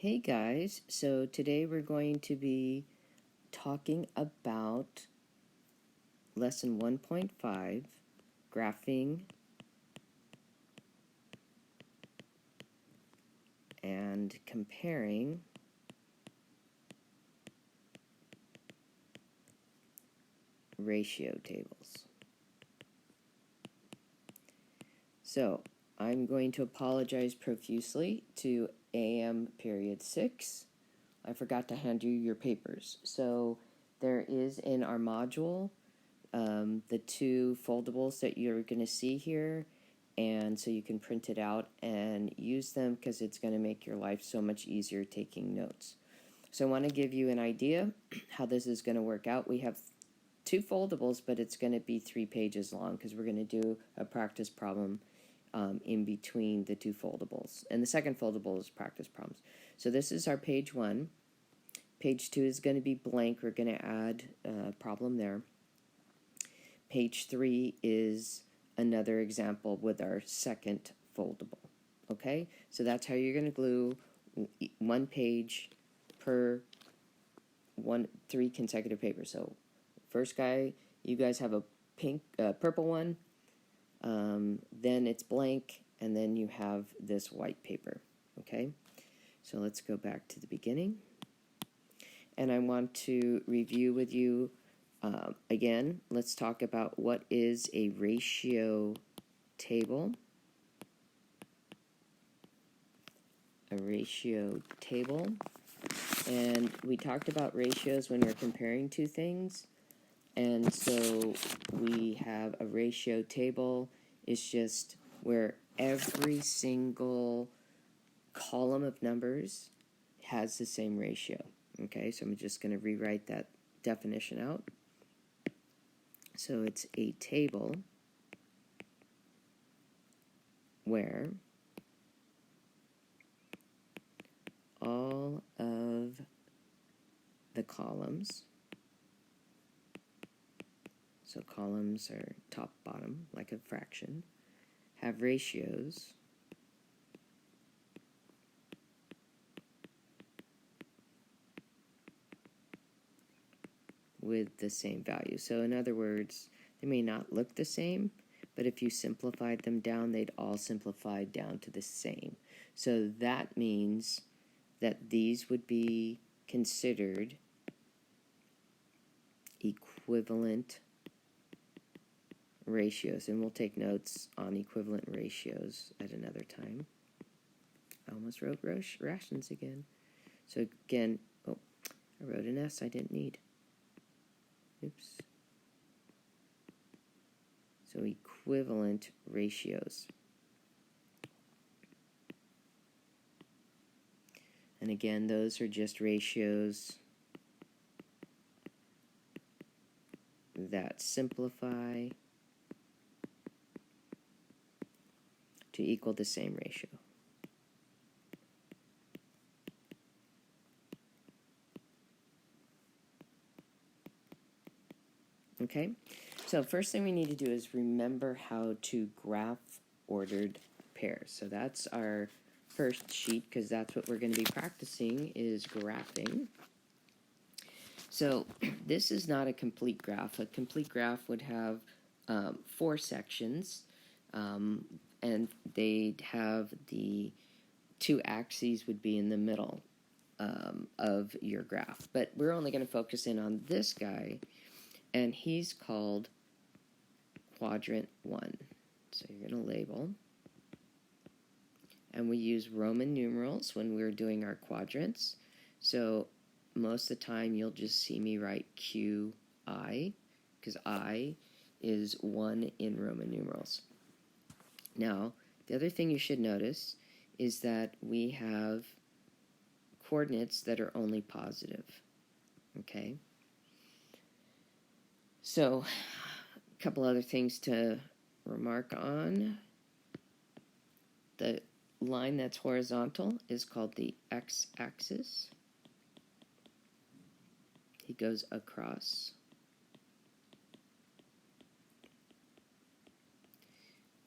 Hey guys, so today we're going to be talking about lesson 1.5, graphing and comparing ratio tables. So I'm going to apologize profusely to AM period 6. I forgot to hand you your papers. So there is in our module the two foldables that you're going to see here, and so you can print it out and use them because it's going to make your life so much easier taking notes. So I want to give you an idea how this is going to work out. We have two foldables, but it's going to be 3 pages long because we're going to do a practice problem in between the two foldables. And the second foldable is practice problems. So this is our page 1. Page 2 is going to be blank. We're going to add a problem there. Page 3 is another example with our second foldable. Okay, so that's how you're going to glue one page per 3 consecutive papers. So first guy, you guys have a purple one, then it's blank, and then you have this white paper. Okay, so let's go back to the beginning, and I want to review with you again. Let's talk about what is a ratio table. A ratio table. And we talked about ratios when we're comparing two things. And so we have a ratio table is just where every single column of numbers has the same ratio. Okay, so I'm just going to rewrite that definition out. So it's a table where all of the columns, so columns are top, bottom, like a fraction, have ratios with the same value. So in other words, they may not look the same, but if you simplified them down, they'd all simplify down to the same. So that means that these would be considered equivalent ratios, and we'll take notes on equivalent ratios at another time. I almost wrote rations again. So again, oh, I wrote an S I didn't need. Oops. So equivalent ratios. And again, those are just ratios that simplify to equal the same ratio. Okay, so first thing we need to do is remember how to graph ordered pairs. So that's our first sheet because that's what we're going to be practicing is graphing. So this is not a complete graph. A complete graph would have 4 sections, and they'd have the 2 axes would be in the middle of your graph. But we're only going to focus in on this guy, and he's called quadrant 1. So you're going to label. And we use Roman numerals when we're doing our quadrants. So most of the time you'll just see me write QI, because I is 1 in Roman numerals. Now, the other thing you should notice is that we have coordinates that are only positive. Okay? So, a couple other things to remark on. The line that's horizontal is called the x-axis. He goes across.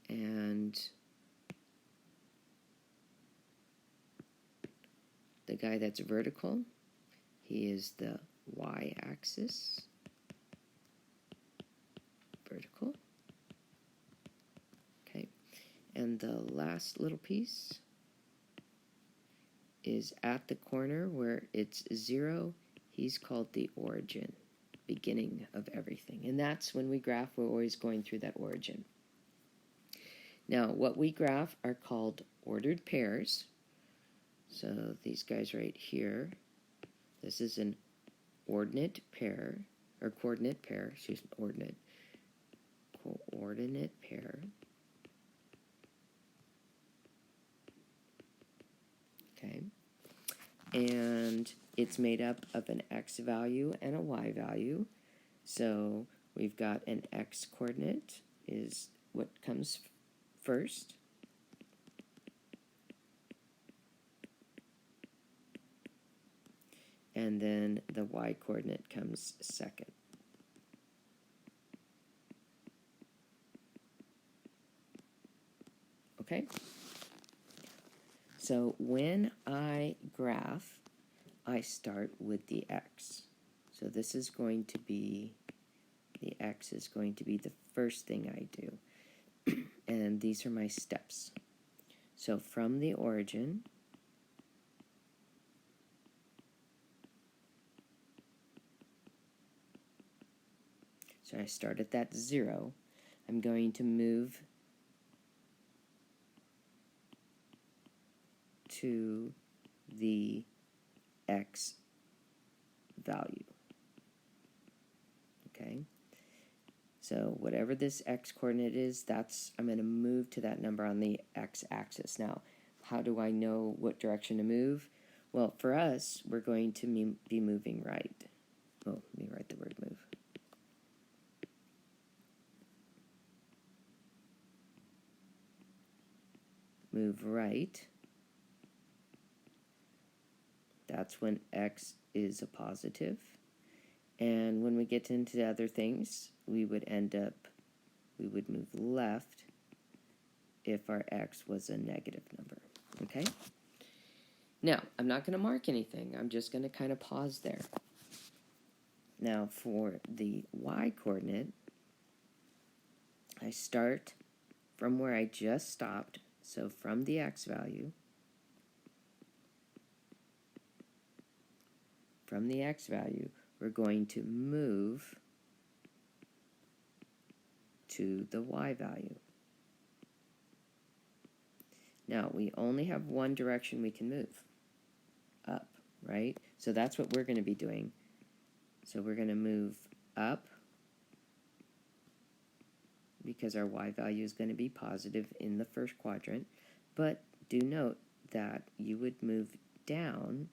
And the guy that's vertical, he is the y-axis, vertical. Okay, and the last little piece is at the corner where it's 0. He's called the origin, beginning of everything. And that's when we graph, we're always going through that origin. Now, what we graph are called ordered pairs. So these guys right here, this is an ordinate pair, or coordinate pair, excuse me, coordinate pair. Okay, and it's made up of an x value and a y value. So we've got an x coordinate is what comes first. And then the y coordinate comes second. Okay? So when I graph, I start with the x. So this is going to be, the x is going to be the first thing I do. And these are my steps. So from the origin, so I start at that 0. I'm going to move to the x value. Okay? So whatever this x coordinate is, I'm going to move to that number on the x-axis. Now, how do I know what direction to move? Well, for us, we're going to be moving right. Oh, let me write the word move. Move right. That's when x is a positive. And when we get into the other things, we would move left if our x was a negative number. Okay? Now, I'm not going to mark anything. I'm just going to kind of pause there. Now, for the y coordinate, I start from where I just stopped, so from the x value. From the x value, we're going to move to the y value. Now, we only have one direction we can move, up, right? So that's what we're going to be doing. So we're going to move up because our y value is going to be positive in the first quadrant. But do note that you would move down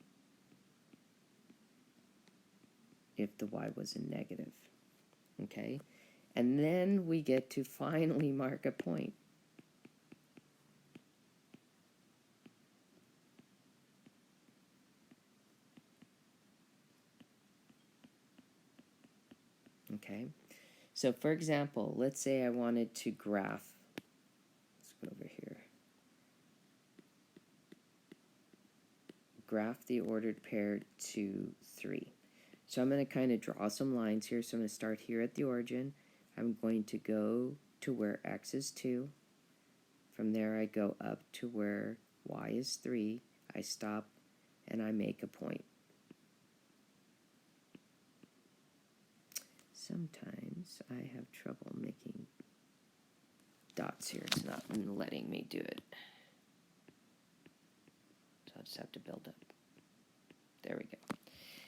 if the y was a negative. Okay? And then we get to finally mark a point. Okay? So for example, let's say I wanted to graph, let's go over here, graph the ordered pair 2, 3. So I'm going to kind of draw some lines here. So I'm going to start here at the origin. I'm going to go to where x is 2. From there I go up to where y is 3. I stop and I make a point. Sometimes I have trouble making dots here. It's not letting me do it. So I'll just have to build up. There we go.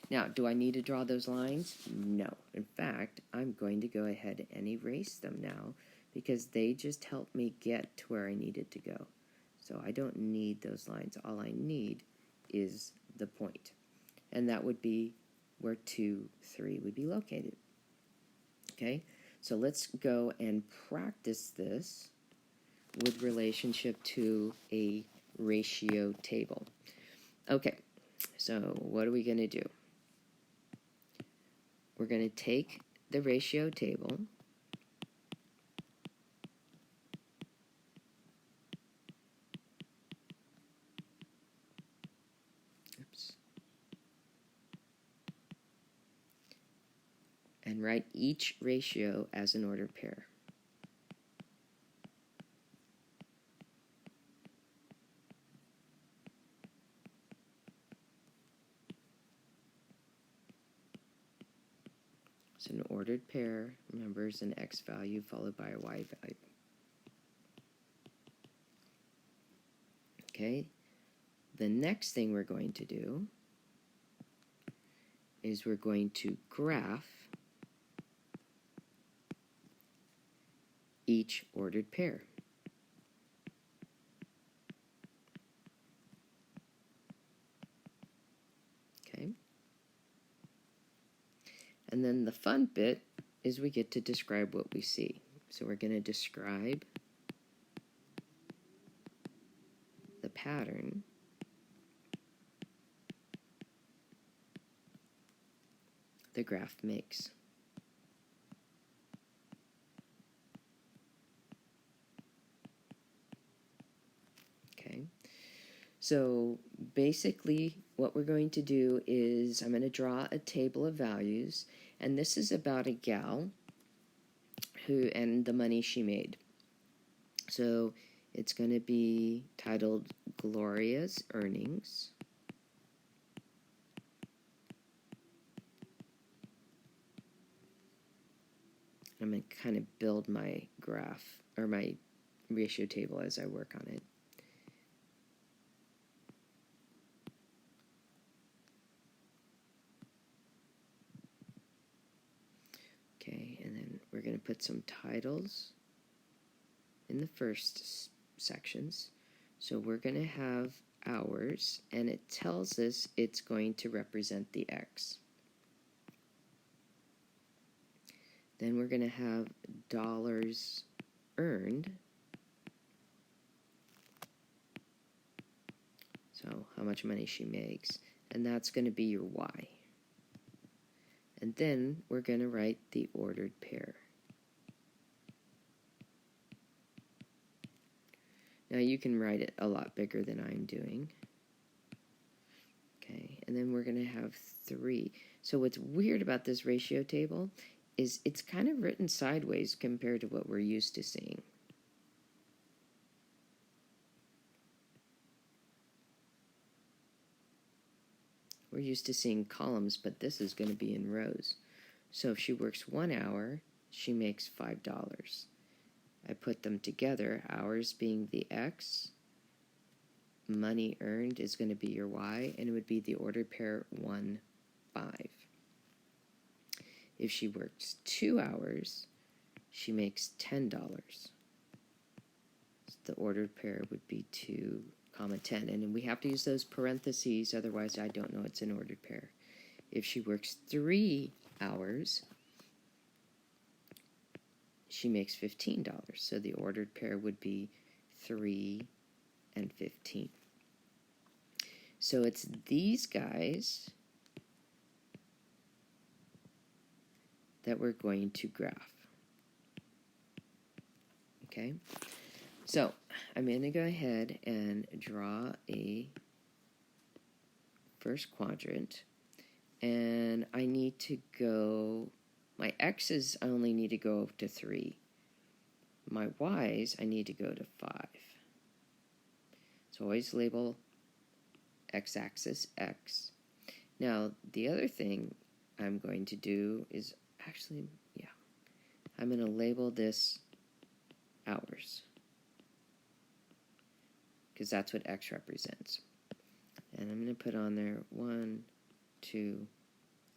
Now, do I need to draw those lines? No. In fact, I'm going to go ahead and erase them now because they just help me get to where I needed to go. So I don't need those lines. All I need is the point. And that would be where 2, 3 would be located. Okay, so let's go and practice this with relationship to a ratio table. Okay, so what are we going to do? We're going to take the ratio table, oops, and write each ratio as an ordered pair. So an ordered pair, remember, is an x value followed by a y value. Okay, the next thing we're going to do is we're going to graph each ordered pair. Okay, and then the fun bit is we get to describe what we see. So we're going to describe the pattern the graph makes. Okay, so basically what we're going to do is I'm going to draw a table of values, and this is about a gal who and the money she made. So it's going to be titled Gloria's Earnings. I'm going to kind of build my graph or my ratio table as I work on it. Okay, and then we're going to put some titles in the first sections. So we're going to have hours, and it tells us it's going to represent the x. Then we're going to have dollars earned. So how much money she makes, and that's going to be your y. And then we're going to write the ordered pair. Now you can write it a lot bigger than I'm doing. Okay, and then we're going to have 3. So what's weird about this ratio table is it's kind of written sideways compared to what we're used to seeing. We're used to seeing columns, but this is going to be in rows. So if she works 1 hour, she makes $5. I put them together, hours being the x, money earned is going to be your y, and it would be the ordered pair 1, 5. If she works 2 hours, she makes $10. So the ordered pair would be 2, 10, and we have to use those parentheses, otherwise I don't know it's an ordered pair. If she works 3 hours, she makes $15. So the ordered pair would be 3 and 15. So it's these guys that we're going to graph. Okay? So I'm going to go ahead and draw a first quadrant, and I need to go, my x's I only need to go to 3. My y's I need to go to 5. So always label x-axis x. Now the other thing I'm going to do is actually, I'm going to label this hours, because that's what x represents. And I'm going to put on there 1, 2,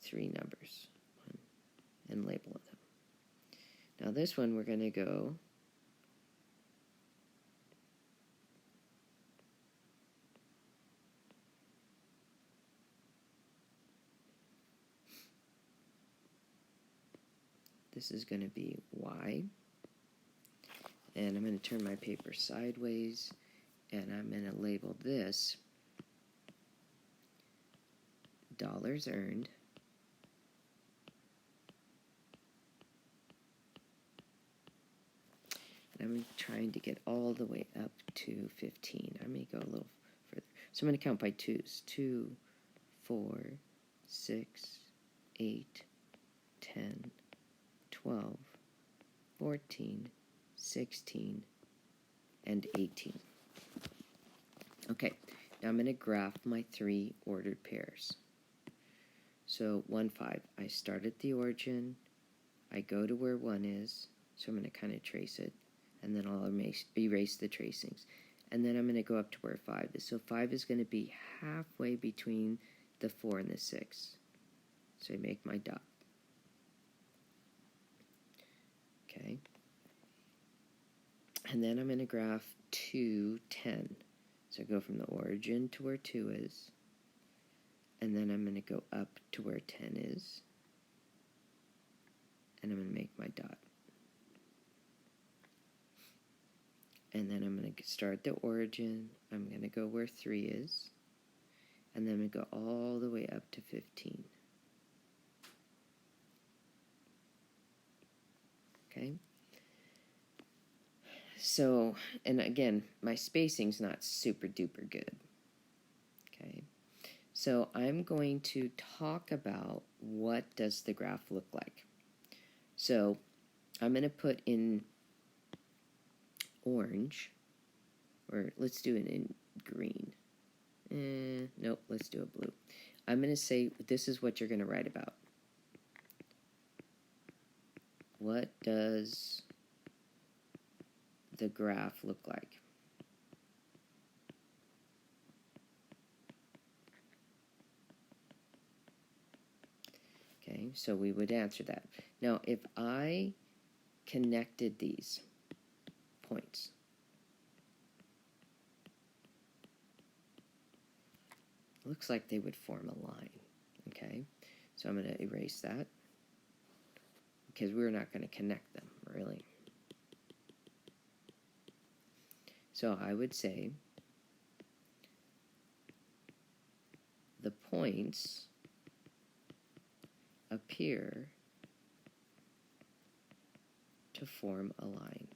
3 numbers, and label them. Now this one we're going to go this is going to be y, and I'm going to turn my paper sideways, and I'm going to label this dollars earned, and I'm trying to get all the way up to 15. I may go a little further. So I'm going to count by 2s. 2, 4, 6, 8, 10, 12, 14, 16, and 18. Okay, now I'm going to graph my 3 ordered pairs. So 1, 5, I start at the origin, I go to where 1 is, so I'm going to kind of trace it, and then I'll erase the tracings. And then I'm going to go up to where 5 is. So 5 is going to be halfway between the 4 and the 6. So I make my dot. Okay. And then I'm going to graph 2, 10. So I go from the origin to where 2 is. And then I'm going to go up to where 10 is. And I'm going to make my dot. And then I'm going to start at the origin. I'm going to go where 3 is. And then I'm going to go all the way up to 15. Okay? So, and again, my spacing's not super duper good. Okay? So I'm going to talk about what does the graph look like. So I'm going to put in orange, or let's do it in green. Nope, let's do a blue. I'm going to say this is what you're going to write about. What does the graph look like? Okay, so we would answer that. Now, if I connected these points, looks like they would form a line. Okay, so I'm going to erase that because we're not going to connect them, really. So I would say the points appear to form a line.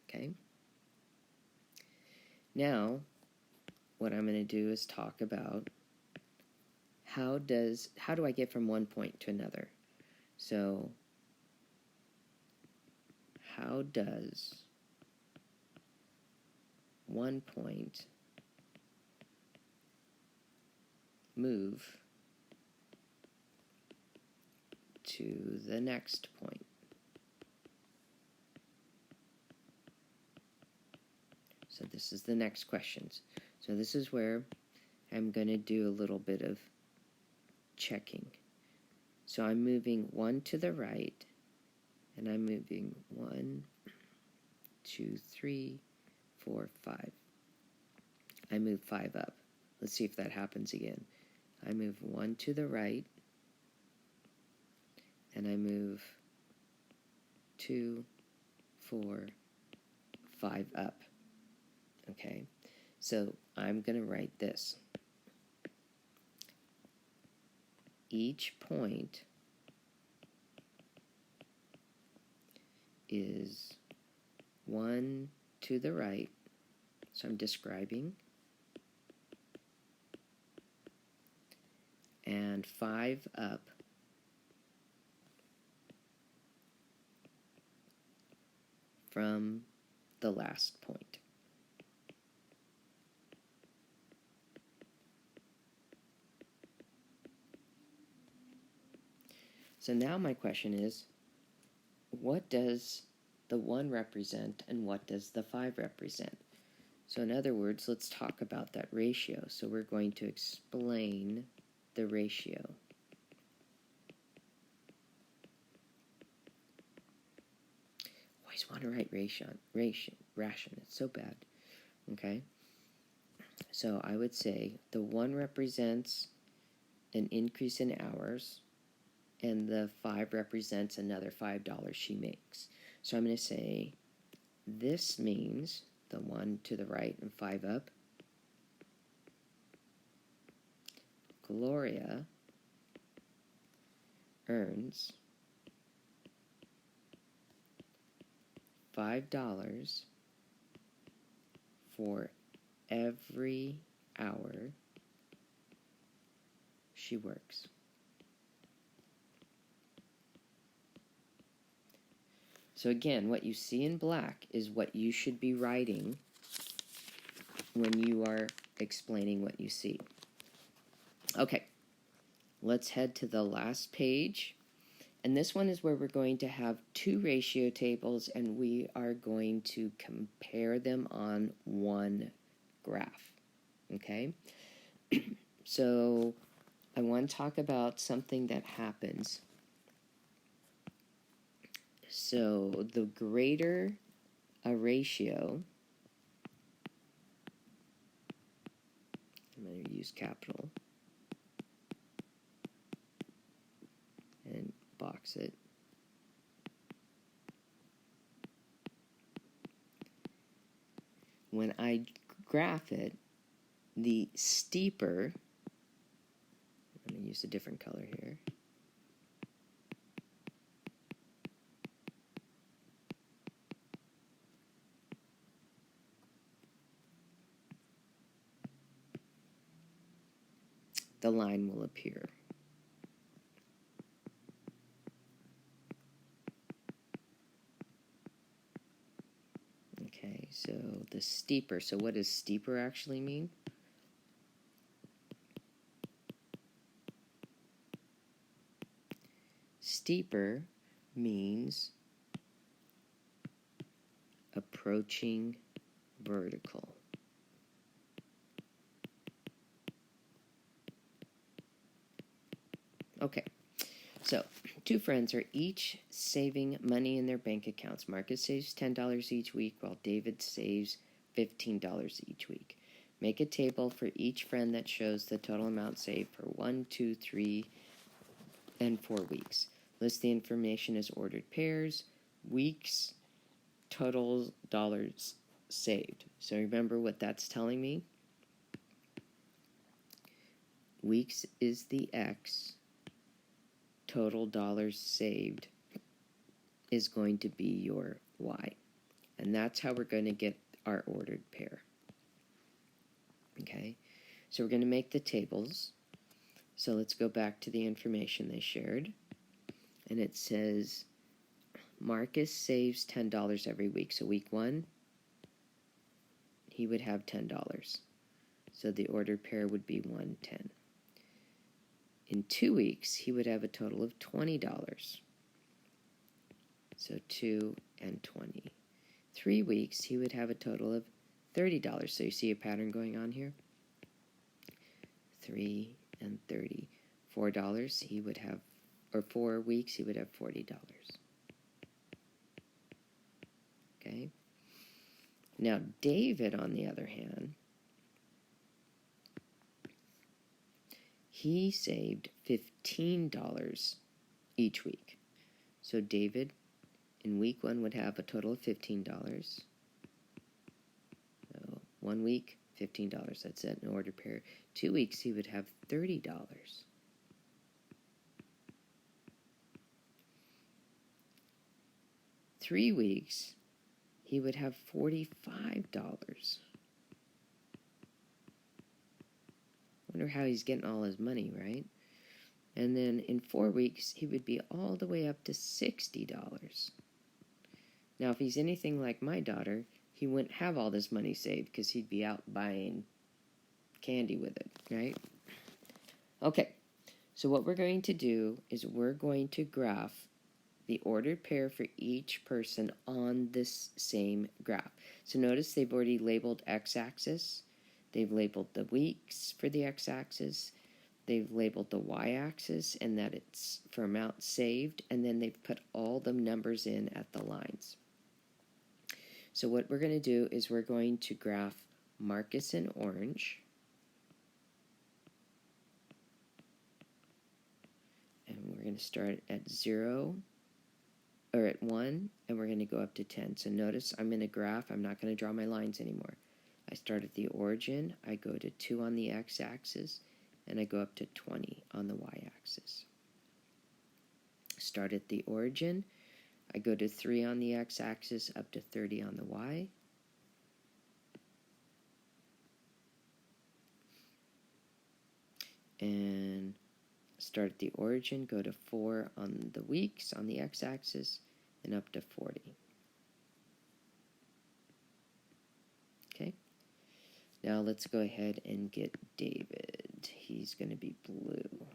Okay? Now, what I'm going to do is talk about how do I get from one point to another? So, how does one point move to the next point? So this is the next questions. So this is where I'm going to do a little bit of checking. So I'm moving 1 to the right, and I'm moving 1, 2, 3, 4, 5. I move 5 up. Let's see if that happens again. I move 1 to the right, and I move 2, 4, 5 up. Okay, so I'm going to write this. Each point is 1 to the right, so I'm describing, and 5 up from the last point. So now my question is, what does the 1 represent and what does the 5 represent? So in other words, let's talk about that ratio. So we're going to explain the ratio. Always want to write ration. It's so bad. Okay? So I would say the 1 represents an increase in hours, and the 5 represents another $5 she makes. So I'm going to say this means the 1 to the right and 5 up. Gloria earns $5 for every hour she works. So again, what you see in black is what you should be writing when you are explaining what you see. Okay, let's head to the last page. And this one is where we're going to have two ratio tables, and we are going to compare them on one graph. Okay? So I want to talk about something that happens. So the greater a ratio, I'm going to use capital and box it. When I graph it, the steeper, I'm going to use a different color here. The line will appear. Okay, so the steeper. So what does steeper actually mean? Steeper means approaching vertical. Okay, so two friends are each saving money in their bank accounts. Marcus saves $10 each week, while David saves $15 each week. Make a table for each friend that shows the total amount saved for 1, 2, 3, and 4 weeks. List the information as ordered pairs, weeks, total dollars saved. So remember what that's telling me? Weeks is the X. Total dollars saved is going to be your Y. And that's how we're going to get our ordered pair. Okay, so we're going to make the tables. So let's go back to the information they shared. And it says Marcus saves $10 every week. So week 1, he would have $10. So the ordered pair would be 110. In 2 weeks, he would have a total of $20. So 2 and 20. 3 weeks, he would have a total of $30. So you see a pattern going on here? 3 and 30. $4 he would have, or 4 weeks, he would have $40. Okay? Now, David, on the other hand, he saved $15 each week. So David, in week 1, would have a total of $15. So 1 week, $15. That's it, an order pair. 2 weeks, he would have $30. 3 weeks, he would have $45. Wonder how he's getting all his money, right? And then in 4 weeks, he would be all the way up to $60. Now, if he's anything like my daughter, he wouldn't have all this money saved because he'd be out buying candy with it, right? Okay, so what we're going to do is we're going to graph the ordered pair for each person on this same graph. So notice they've already labeled x-axis. They've labeled the weeks for the x-axis. They've labeled the y-axis and that it's for amount saved. And then they've put all the numbers in at the lines. So what we're going to do is we're going to graph Marcus in orange. And we're going to start at 0, or at 1, and we're going to go up to 10. So notice I'm in a graph. I'm not going to draw my lines anymore. I start at the origin, I go to 2 on the x-axis, and I go up to 20 on the y-axis. Start at the origin, I go to 3 on the x-axis, up to 30 on the y. And start at the origin, go to 4 on the weeks on the x-axis, and up to 40. Okay. Now let's go ahead and get David. He's going to be blue.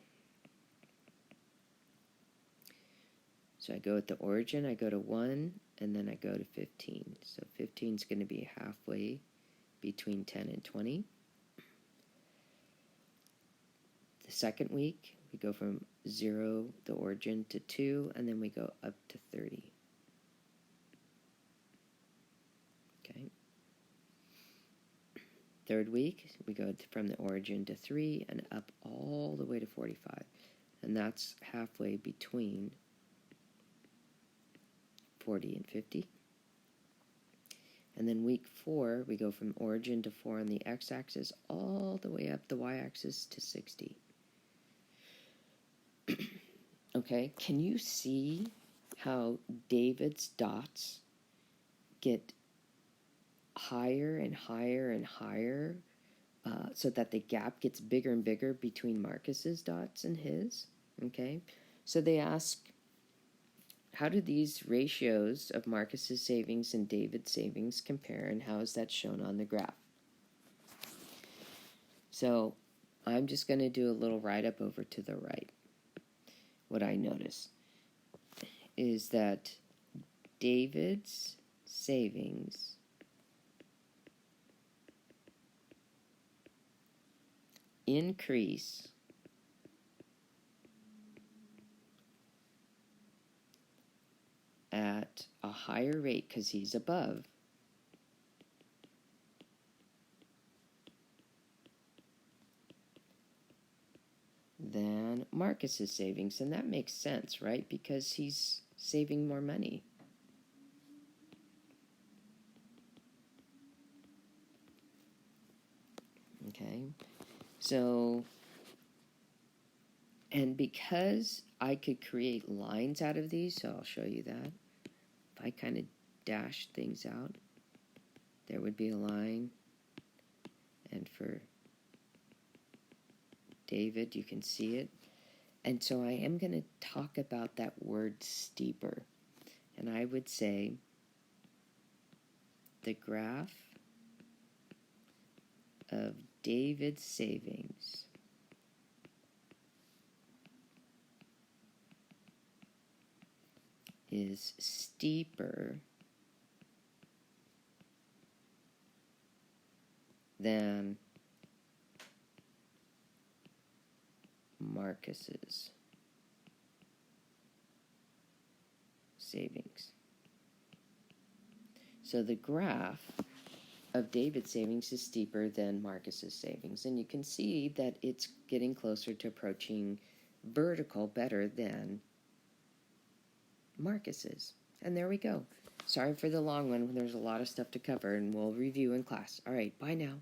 So I go at the origin, I go to 1, and then I go to 15. So 15 is going to be halfway between 10 and 20. The second week, we go from 0, the origin, to 2, and then we go up to 30. Okay. Third week, we go from the origin to 3 and up all the way to 45. And that's halfway between 40 and 50. And then week 4, we go from origin to 4 on the x-axis all the way up the y-axis to 60. Okay, can you see how David's dots get higher and higher and higher so that the gap gets bigger and bigger between Marcus's dots and his? Okay, so they ask, how do these ratios of Marcus's savings and David's savings compare, and how is that shown on the graph? So I'm just going to do a little write-up over to the right. What I notice is that David's savings increase at a higher rate because he's above than Marcus's savings. And that makes sense, right? Because he's saving more money. Okay, so, and because I could create lines out of these, so I'll show you that. If I kind of dash things out, there would be a line. And for David, you can see it. And so I am going to talk about that word steeper. And I would say the graph of David's savings is steeper than Marcus's savings. So the graph of David's savings is steeper than Marcus's savings. And you can see that it's getting closer to approaching vertical better than Marcus's. And there we go. Sorry for the long one. There's a lot of stuff to cover, and we'll review in class. All right, bye now.